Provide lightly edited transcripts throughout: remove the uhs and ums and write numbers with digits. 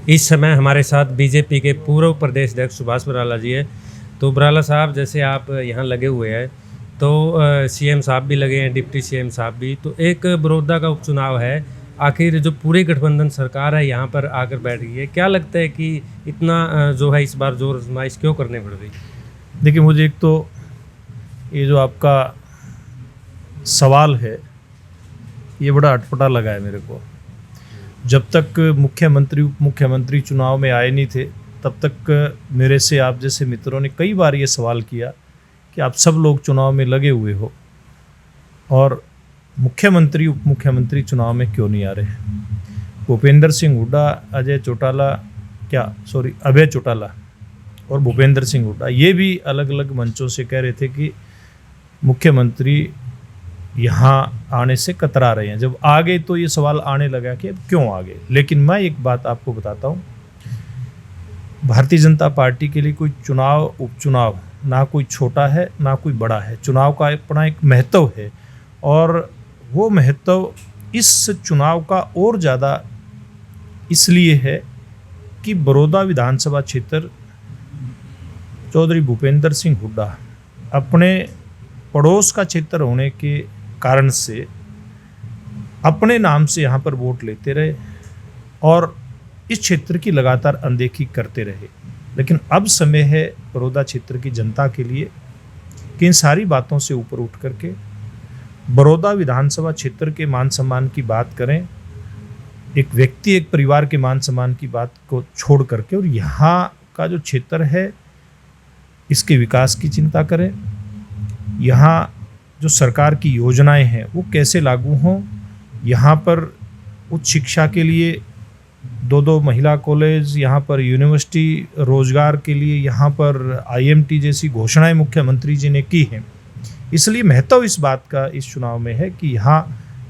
इस समय हमारे साथ बीजेपी के पूर्व प्रदेश अध्यक्ष सुभाष बराला जी है। तो बराला साहब, जैसे आप यहाँ लगे हुए हैं तो सीएम साहब भी लगे हैं, डिप्टी सीएम साहब भी, तो एक बड़ौदा का उपचुनाव है। आखिर जो पूरी गठबंधन सरकार है यहाँ पर आकर बैठ गई है, क्या लगता है कि इतना जो है इस बार जोर आजमाइश क्यों करनी पड़ रही? देखिए, मुझे एक तो ये जो आपका सवाल है ये बड़ा अटपटा लगा है मेरे को। जब तक मुख्यमंत्री उप मुख्यमंत्री चुनाव में आए नहीं थे तब तक मेरे से आप जैसे मित्रों ने कई बार ये सवाल किया कि आप सब लोग चुनाव में लगे हुए हो और मुख्यमंत्री उप मुख्यमंत्री चुनाव में क्यों नहीं आ रहे। भूपेंद्र सिंह हुड्डा, अभय चौटाला और भूपेंद्र सिंह हुड्डा ये भी अलग अलग मंचों से कह रहे थे कि मुख्यमंत्री यहाँ आने से कतरा रहे हैं। जब आ गए तो ये सवाल आने लगा कि अब क्यों आ गए। लेकिन मैं एक बात आपको बताता हूँ, भारतीय जनता पार्टी के लिए कोई चुनाव उपचुनाव ना कोई छोटा है ना कोई बड़ा है। चुनाव का अपना एक महत्व है और वो महत्व इस चुनाव का और ज़्यादा इसलिए है कि बड़ौदा विधानसभा क्षेत्र चौधरी भूपेंद्र सिंह हुड्डा अपने पड़ोस का क्षेत्र होने के कारण से अपने नाम से यहाँ पर वोट लेते रहे और इस क्षेत्र की लगातार अनदेखी करते रहे। लेकिन अब समय है बड़ौदा क्षेत्र की जनता के लिए कि इन सारी बातों से ऊपर उठ करके बड़ौदा विधानसभा क्षेत्र के मान सम्मान की बात करें, एक व्यक्ति एक परिवार के मान सम्मान की बात को छोड़ करके और यहाँ का जो क्षेत्र है इसके विकास की चिंता करें। यहाँ जो सरकार की योजनाएं हैं वो कैसे लागू हों, यहाँ पर उच्च शिक्षा के लिए 2 महिला कॉलेज, यहाँ पर यूनिवर्सिटी, रोजगार के लिए यहाँ पर आईएमटी जैसी घोषणाएं मुख्यमंत्री जी ने की हैं। इसलिए महत्व इस बात का इस चुनाव में है कि यहाँ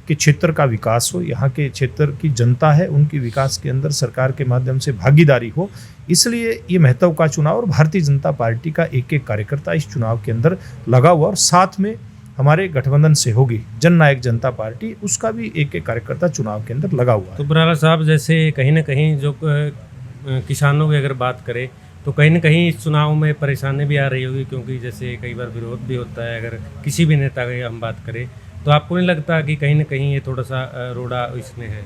के क्षेत्र का विकास हो, यहाँ के क्षेत्र की जनता है उनकी विकास के अंदर सरकार के माध्यम से भागीदारी हो। इसलिए ये महत्व का चुनाव और भारतीय जनता पार्टी का एक एक कार्यकर्ता इस चुनाव के अंदर लगा हुआ और साथ में हमारे गठबंधन सहयोगी जननायक जनता पार्टी उसका भी एक एक कार्यकर्ता चुनाव के अंदर लगा हुआ है। तो बराला साहब, जैसे कहीं ना कहीं जो किसानों की अगर बात करें तो कहीं ना कहीं इस चुनाव में परेशानी भी आ रही होगी, क्योंकि जैसे कई बार विरोध भी होता है। अगर किसी भी नेता की हम बात करें तो आपको नहीं लगता कि कहीं ना कहीं ये थोड़ा सा रोड़ा इसमें है?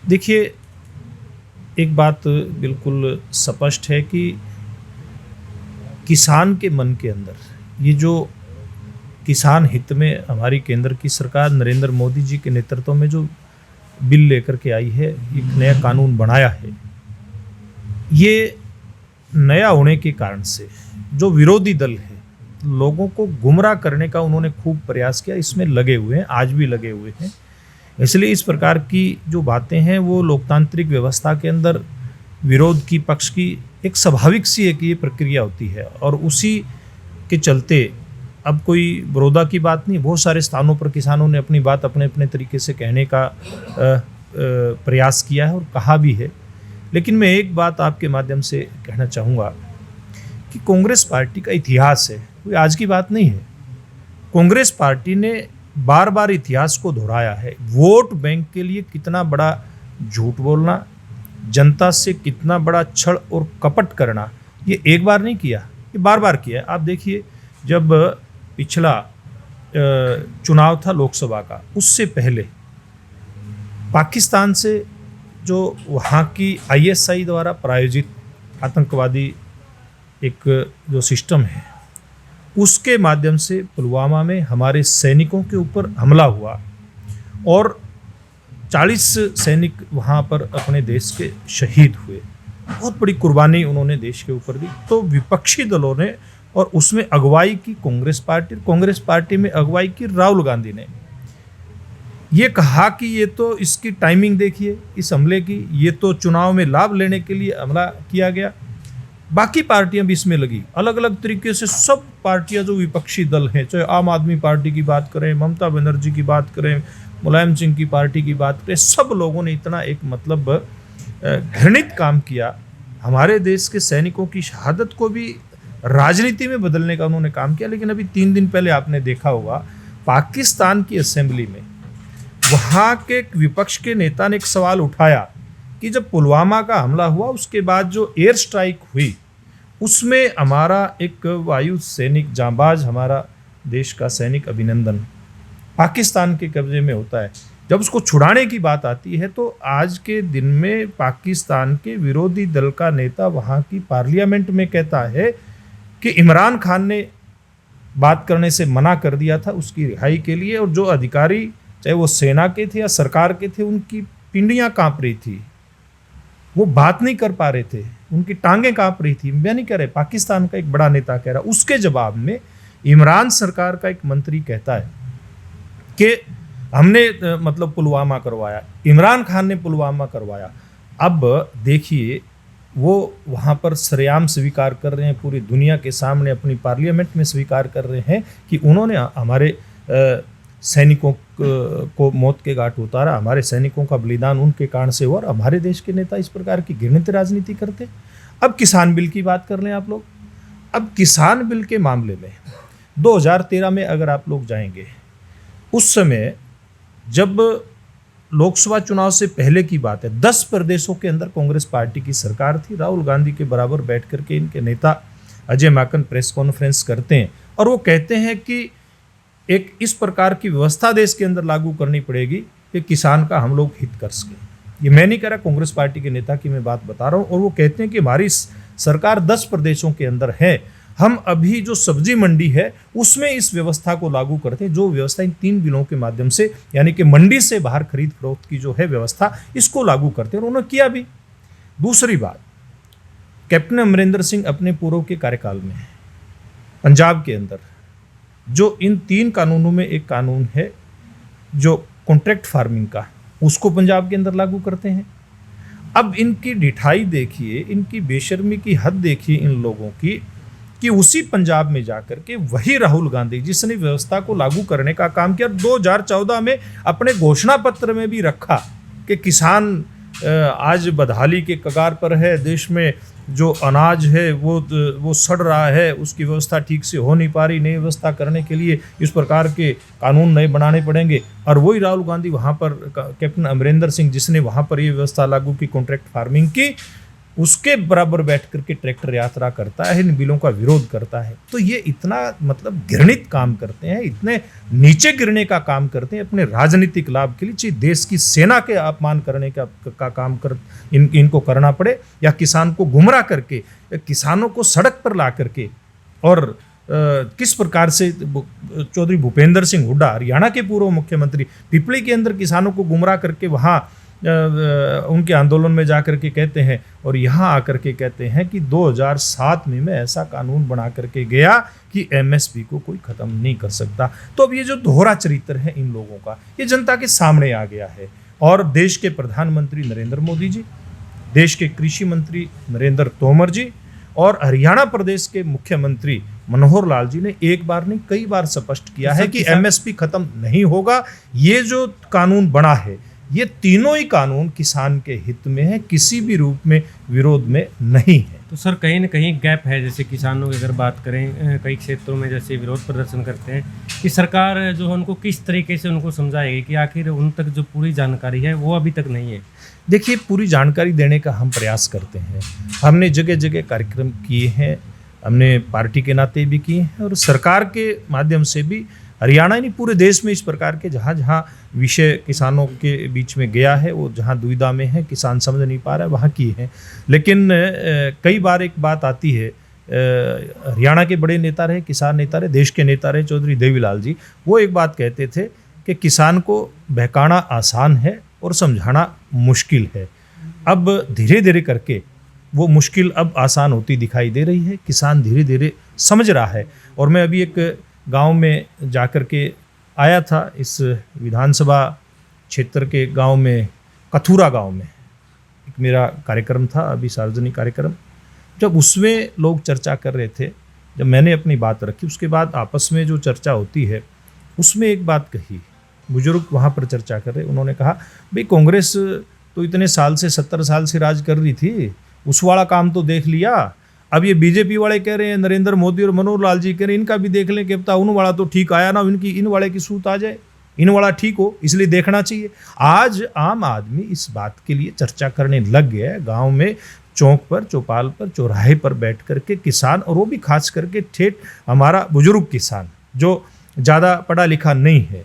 देखिए, एक बात बिल्कुल स्पष्ट है कि किसान के मन के अंदर ये जो किसान हित में हमारी केंद्र की सरकार नरेंद्र मोदी जी के नेतृत्व में जो बिल लेकर के आई है, एक नया कानून बनाया है, ये नया होने के कारण से जो विरोधी दल है लोगों को गुमराह करने का उन्होंने खूब प्रयास किया, इसमें लगे हुए हैं, आज भी लगे हुए हैं। इसलिए इस प्रकार की जो बातें हैं वो लोकतांत्रिक व्यवस्था के अंदर विरोध की पक्ष की एक स्वाभाविक सी एक ये प्रक्रिया होती है और उसी के चलते अब कोई बड़ौदा की बात नहीं, बहुत सारे स्थानों पर किसानों ने अपनी बात अपने अपने तरीके से कहने का प्रयास किया है और कहा भी है। लेकिन मैं एक बात आपके माध्यम से कहना चाहूँगा कि कांग्रेस पार्टी का इतिहास है, कोई आज की बात नहीं है। कांग्रेस पार्टी ने बार बार इतिहास को दोहराया है। वोट बैंक के लिए कितना बड़ा झूठ बोलना, जनता से कितना बड़ा छल और कपट करना, ये एक बार नहीं किया, ये बार बार किया। आप देखिए, जब पिछला चुनाव था लोकसभा का, उससे पहले पाकिस्तान से जो वहाँ की आईएसआई द्वारा प्रायोजित आतंकवादी एक जो सिस्टम है उसके माध्यम से पुलवामा में हमारे सैनिकों के ऊपर हमला हुआ और 40 सैनिक वहाँ पर अपने देश के शहीद हुए। बहुत बड़ी कुर्बानी उन्होंने देश के ऊपर दी। तो विपक्षी दलों ने और उसमें अगुवाई की कांग्रेस पार्टी में अगुवाई की राहुल गांधी ने ये कहा कि ये तो इसकी टाइमिंग देखिए इस हमले की, ये तो चुनाव में लाभ लेने के लिए हमला किया गया। बाकी पार्टियां भी इसमें लगी अलग अलग तरीके से। सब पार्टियां जो विपक्षी दल हैं, चाहे आम आदमी पार्टी की बात करें, ममता बनर्जी की बात करें, मुलायम सिंह की पार्टी की बात करें, सब लोगों ने इतना एक मतलब घृणित काम किया। हमारे देश के सैनिकों की शहादत को भी राजनीति में बदलने का उन्होंने काम किया। लेकिन अभी 3 दिन पहले आपने देखा होगा पाकिस्तान की असेंबली में वहाँ के विपक्ष के नेता ने एक सवाल उठाया कि जब पुलवामा का हमला हुआ उसके बाद जो एयर स्ट्राइक हुई उसमें हमारा एक वायु सैनिक जांबाज, हमारा देश का सैनिक अभिनंदन पाकिस्तान के कब्जे में होता है। जब उसको छुड़ाने की बात आती है तो आज के दिन में पाकिस्तान के विरोधी दल का नेता वहाँ की पार्लियामेंट में कहता है कि इमरान खान ने बात करने से मना कर दिया था उसकी रिहाई के लिए, और जो अधिकारी चाहे वो सेना के थे या सरकार के थे उनकी पिंडियाँ कांप रही थी, वो बात नहीं कर पा रहे थे, उनकी टांगें कांप रही थी। मैं नहीं कह रहे, पाकिस्तान का एक बड़ा नेता कह रहा। उसके जवाब में इमरान सरकार का एक मंत्री कहता है कि हमने मतलब पुलवामा करवाया, इमरान खान ने पुलवामा करवाया। अब देखिए वो वहाँ पर सरेआम स्वीकार कर रहे हैं, पूरी दुनिया के सामने अपनी पार्लियामेंट में स्वीकार कर रहे हैं कि उन्होंने हमारे सैनिकों को मौत के घाट उतारा, हमारे सैनिकों का बलिदान उनके कारण से हुआ, और हमारे देश के नेता इस प्रकार की घृणित राजनीति करते। अब किसान बिल की बात कर लें आप लोग। अब किसान बिल के मामले में 2013 में अगर आप लोग जाएंगे, उस समय जब लोकसभा चुनाव से पहले की बात है, 10 प्रदेशों के अंदर कांग्रेस पार्टी की सरकार थी। राहुल गांधी के बराबर बैठ करके इनके नेता अजय माकन प्रेस कॉन्फ्रेंस करते हैं और वो कहते हैं कि एक इस प्रकार की व्यवस्था देश के अंदर लागू करनी पड़ेगी कि किसान का हम लोग हित कर सकें। ये मैं नहीं कह रहा, कांग्रेस पार्टी के नेता की मैं बात बता रहा हूँ। और वो कहते हैं कि हमारी सरकार 10 प्रदेशों के अंदर है, हम अभी जो सब्जी मंडी है उसमें इस व्यवस्था को लागू करते हैं, जो व्यवस्था इन 3 बिलों के माध्यम से, यानी कि मंडी से बाहर खरीद फरोख्त की जो है व्यवस्था, इसको लागू करते हैं, और उन्होंने किया भी। दूसरी बात, कैप्टन अमरिंदर सिंह अपने पूर्व के कार्यकाल में पंजाब के अंदर जो इन 3 कानूनों में एक कानून है जो कॉन्ट्रैक्ट फार्मिंग का, उसको पंजाब के अंदर लागू करते हैं। अब इनकी ढिठाई देखिए, इनकी बेशर्मी की हद देखिए इन लोगों की, कि उसी पंजाब में जाकर के वही राहुल गांधी जिसने व्यवस्था को लागू करने का काम किया, 2014 में अपने घोषणा पत्र में भी रखा कि किसान आज बदहाली के कगार पर है, देश में जो अनाज है वो सड़ रहा है, उसकी व्यवस्था ठीक से हो नहीं पा रही, नई व्यवस्था करने के लिए इस प्रकार के कानून नए बनाने पड़ेंगे। और वही राहुल गांधी वहाँ पर, कैप्टन अमरिंदर सिंह जिसने वहाँ पर ये व्यवस्था लागू की कॉन्ट्रैक्ट फार्मिंग की, उसके बराबर बैठ करके ट्रैक्टर यात्रा करता है, इन बिलों का विरोध करता है। तो ये इतना मतलब घृणित काम करते हैं, इतने नीचे गिरने का काम करते हैं अपने राजनीतिक लाभ के लिए, चाहे देश की सेना के अपमान करने का काम कर इनको करना पड़े, या किसान को गुमराह करके, किसानों को सड़क पर ला करके। और किस प्रकार से चौधरी भूपेंद्र सिंह हुड्डा, हरियाणा के पूर्व मुख्यमंत्री, पिपली के अंदर किसानों को गुमराह करके वहाँ उनके आंदोलन में जाकर के कहते हैं, और यहाँ आकर के कहते हैं कि 2007 में मैं ऐसा कानून बना करके गया कि एमएसपी को कोई ख़त्म नहीं कर सकता। तो अब ये जो दोहरा चरित्र है इन लोगों का, ये जनता के सामने आ गया है। और देश के प्रधानमंत्री नरेंद्र मोदी जी, देश के कृषि मंत्री नरेंद्र तोमर जी और हरियाणा प्रदेश के मुख्यमंत्री मनोहर लाल जी ने एक बार नहीं कई बार स्पष्ट किया है कि एमएसपी खत्म नहीं होगा। ये जो कानून बना है, ये तीनों ही कानून किसान के हित में है, किसी भी रूप में विरोध में नहीं है। तो सर कहीं ना कहीं गैप है, जैसे किसानों की अगर बात करें, कई क्षेत्रों में जैसे विरोध प्रदर्शन करते हैं कि सरकार जो है उनको किस तरीके से उनको समझाएगी कि आखिर उन तक जो पूरी जानकारी है वो अभी तक नहीं है। देखिए, पूरी जानकारी देने का हम प्रयास करते हैं, हमने जगह जगह कार्यक्रम किए हैं, हमने पार्टी के नाते भी किए हैं, और सरकार के माध्यम से भी हरियाणा ही नहीं पूरे देश में इस प्रकार के जहाँ जहाँ विषय किसानों के बीच में गया है, वो जहाँ दुविधा में है, किसान समझ नहीं पा रहा है, वहाँ किए हैं। लेकिन कई बार एक बात आती है, हरियाणा के बड़े नेता रहे, किसान नेता रहे, देश के नेता रहे, चौधरी देवीलाल जी, वो एक बात कहते थे कि किसान को बहकाना आसान है और समझाना मुश्किल है। अब धीरे धीरे करके वो मुश्किल अब आसान होती दिखाई दे रही है, किसान धीरे धीरे समझ रहा है। और मैं अभी एक गांव में जाकर के आया था, इस विधानसभा क्षेत्र के गांव में, कथूरा गांव में एक मेरा कार्यक्रम था, अभी सार्वजनिक कार्यक्रम। जब उसमें लोग चर्चा कर रहे थे, जब मैंने अपनी बात रखी, उसके बाद आपस में जो चर्चा होती है उसमें एक बात कही, बुजुर्ग वहाँ पर चर्चा कर रहे, उन्होंने कहा भाई कांग्रेस तो इतने साल से 70 साल से राज कर रही थी, उस वाला काम तो देख लिया, अब ये बीजेपी वाले कह रहे हैं, नरेंद्र मोदी और मनोहर लाल जी कह रहे हैं, इनका भी देख लें कि बता उन वाला तो ठीक आया ना, इनकी इन वाले की सूत आ जाए। इन वाला ठीक हो, इसलिए देखना चाहिए। आज आम आदमी इस बात के लिए चर्चा करने लग गया है, गांव में चौक पर, चौपाल पर, चौराहे पर बैठ करके किसान, और वो भी खास करके ठेठ हमारा बुजुर्ग किसान जो ज़्यादा पढ़ा लिखा नहीं है,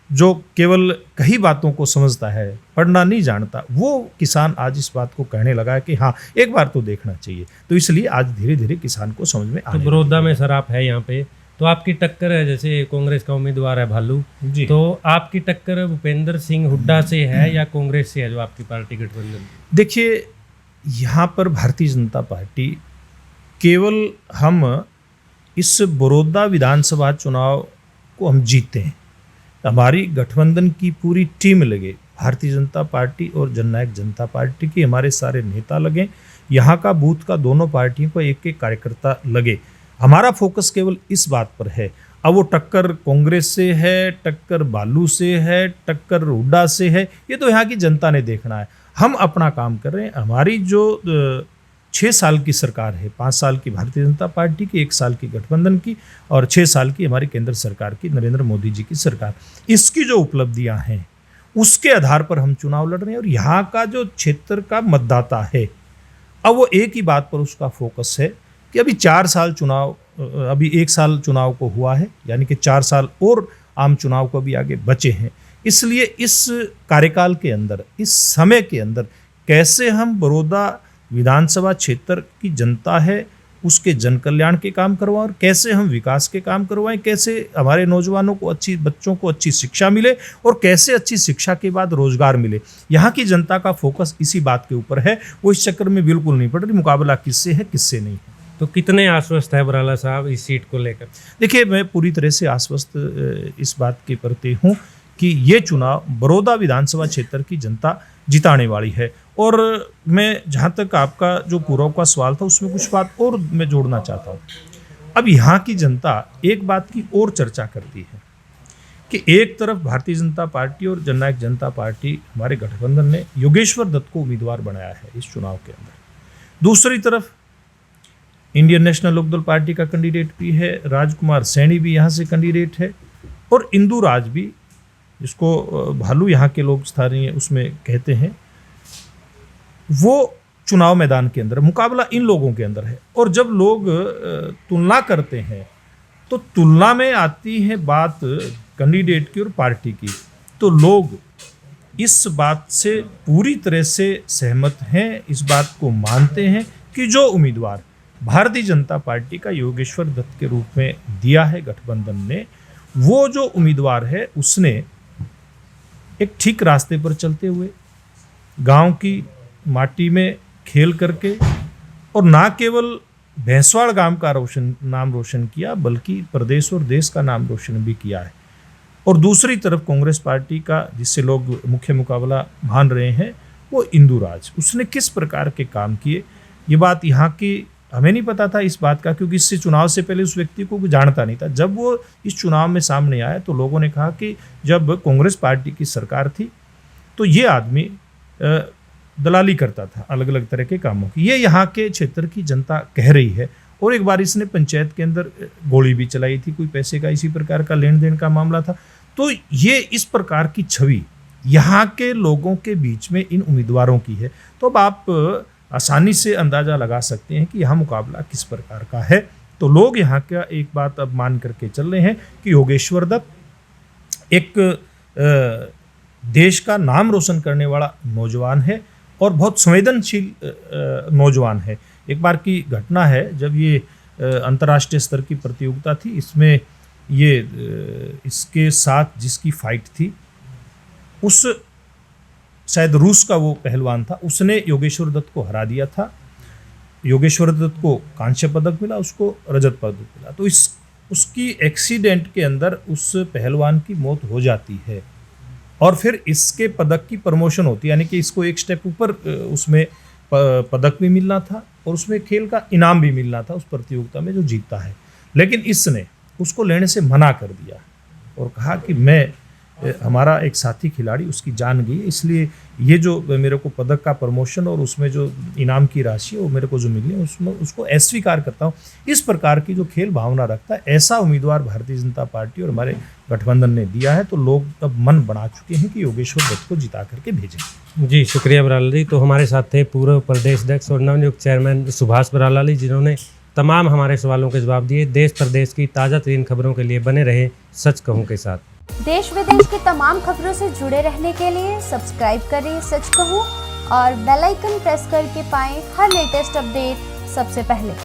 जो केवल कई बातों को समझता है, पढ़ना नहीं जानता, वो किसान आज इस बात को कहने लगा है कि हाँ एक बार तो देखना चाहिए। तो इसलिए आज धीरे धीरे किसान को समझ में तो आने बड़ौदा में सर आप है यहाँ पे, तो आपकी टक्कर है, जैसे कांग्रेस का उम्मीदवार है भालू जी। तो आपकी टक्कर भूपेंद्र सिंह हुड्डा से है या कांग्रेस से है जो आपकी पार्टी गठबंधन? देखिए, यहाँ पर भारतीय जनता पार्टी केवल हम इस बड़ौदा विधानसभा चुनाव को हम जीते हैं, हमारी गठबंधन की पूरी टीम लगे, भारतीय जनता पार्टी और जननायक जनता पार्टी की हमारे सारे नेता लगे, यहाँ का बूथ का दोनों पार्टियों को एक एक कार्यकर्ता लगे। हमारा फोकस केवल इस बात पर है। अब वो टक्कर कांग्रेस से है, टक्कर बालू से है, टक्कर हुड्डा से है, ये तो यहाँ की जनता ने देखना है। हम अपना काम कर रहे हैं। हमारी जो 6 साल की सरकार है, 5 साल की भारतीय जनता पार्टी की, 1 साल की गठबंधन की और 6 साल की हमारी केंद्र सरकार की, नरेंद्र मोदी जी की सरकार, इसकी जो उपलब्धियां हैं उसके आधार पर हम चुनाव लड़ रहे हैं। और यहाँ का जो क्षेत्र का मतदाता है, अब वो एक ही बात पर उसका फोकस है कि अभी 4 साल चुनाव, अभी 1 साल चुनाव को हुआ है, यानी कि 4 साल और आम चुनाव को भी आगे बचे हैं। इसलिए इस कार्यकाल के अंदर, इस समय के अंदर कैसे हम बड़ौदा विधानसभा क्षेत्र की जनता है उसके जन कल्याण के काम करवाएं, और कैसे हम विकास के काम करवाएं, कैसे हमारे नौजवानों को, बच्चों को अच्छी शिक्षा मिले, और कैसे अच्छी शिक्षा के बाद रोजगार मिले। यहाँ की जनता का फोकस इसी बात के ऊपर है। वो इस चक्कर में बिल्कुल नहीं पड़ रही मुकाबला किससे है किससे नहीं है। तो कितने आश्वस्त है बराला साहब इस सीट को लेकर? देखिए, मैं पूरी तरह से आश्वस्त इस बात के प्रति हूँ कि ये चुनाव बड़ौदा विधानसभा क्षेत्र की जनता जिताने वाली है। और मैं जहाँ तक आपका जो पूर्व का सवाल था उसमें कुछ बात और मैं जोड़ना चाहता हूँ। अब यहाँ की जनता एक बात की और चर्चा करती है कि एक तरफ भारतीय जनता पार्टी और जननायक जनता पार्टी, हमारे गठबंधन ने योगेश्वर दत्त को उम्मीदवार बनाया है इस चुनाव के अंदर, दूसरी तरफ इंडियन नेशनल लोकदल पार्टी का कैंडिडेट भी है, राजकुमार सैनी भी यहाँ से कैंडिडेट है, और इंदू राज भी, जिसको भालू यहाँ के लोग स्थानीय उसमें कहते हैं, वो चुनाव मैदान के अंदर, मुकाबला इन लोगों के अंदर है। और जब लोग तुलना करते हैं तो तुलना में आती है बात कैंडिडेट की और पार्टी की, तो लोग इस बात से पूरी तरह से सहमत हैं, इस बात को मानते हैं कि जो उम्मीदवार भारतीय जनता पार्टी का योगेश्वर दत्त के रूप में दिया है गठबंधन ने, वो जो उम्मीदवार है उसने एक ठीक रास्ते पर चलते हुए गांव की माटी में खेल करके, और ना केवल भैंसवाड़ गांव का नाम रोशन किया, बल्कि प्रदेश और देश का नाम रोशन भी किया है। और दूसरी तरफ कांग्रेस पार्टी का, जिससे लोग मुख्य मुकाबला मान रहे हैं, वो इंदू राज, उसने किस प्रकार के काम किए, ये बात यहाँ की हमें नहीं पता था इस बात का, क्योंकि इससे चुनाव से पहले उस व्यक्ति को जानता नहीं था। जब वो इस चुनाव में सामने आया तो लोगों ने कहा कि जब कांग्रेस पार्टी की सरकार थी तो ये आदमी दलाली करता था अलग अलग तरह के कामों की, ये यहाँ के क्षेत्र की जनता कह रही है। और एक बार इसने पंचायत के अंदर गोली भी चलाई थी, कोई पैसे का इसी प्रकार का लेन देन का मामला था। तो ये इस प्रकार की छवि यहाँ के लोगों के बीच में इन उम्मीदवारों की है। तो अब आप आसानी से अंदाज़ा लगा सकते हैं कि यहाँ मुकाबला किस प्रकार का है। तो लोग यहाँ का एक बात अब मान करके चल रहे हैं कि योगेश्वर दत्त एक देश का नाम रोशन करने वाला नौजवान है और बहुत संवेदनशील नौजवान है। एक बार की घटना है, जब ये अंतर्राष्ट्रीय स्तर की प्रतियोगिता थी, इसमें ये इसके साथ जिसकी फाइट थी, उस शायद रूस का वो पहलवान था, उसने योगेश्वर दत्त को हरा दिया था। योगेश्वर दत्त को कांस्य पदक मिला, उसको रजत पदक मिला। तो उसकी एक्सीडेंट के अंदर उस पहलवान की मौत हो जाती है और फिर इसके पदक की प्रमोशन होती है, यानी कि इसको एक स्टेप ऊपर उसमें पदक भी मिलना था और उसमें खेल का इनाम भी मिलना था उस प्रतियोगिता में जो जीतता है। लेकिन इसने उसको लेने से मना कर दिया और कहा कि मैं हमारा एक साथी खिलाड़ी उसकी जान गई, इसलिए ये जो मेरे को पदक का प्रमोशन और उसमें जो इनाम की राशि है वो मेरे को जो मिली है उसमें उसको अस्वीकार करता हूँ। इस प्रकार की जो खेल भावना रखता है ऐसा उम्मीदवार भारतीय जनता पार्टी और हमारे गठबंधन ने दिया है, तो लोग अब मन बना चुके हैं कि योगेश्वर दत्त को जिता करके भेजें। जी शुक्रिया बराला जी। तो हमारे साथ थे पूर्व प्रदेश अध्यक्ष और नवनियुक्त चेयरमैन सुभाष बराला जी, जिन्होंने तमाम हमारे सवालों के जवाब दिए। देश प्रदेश की ताज़ा तरीन खबरों के लिए बने रहे सच कहूं के साथ। देश विदेश की तमाम खबरों से जुड़े रहने के लिए सब्सक्राइब करें सच कहूं और बेल आइकन प्रेस करके पाएं हर लेटेस्ट अपडेट सबसे पहले।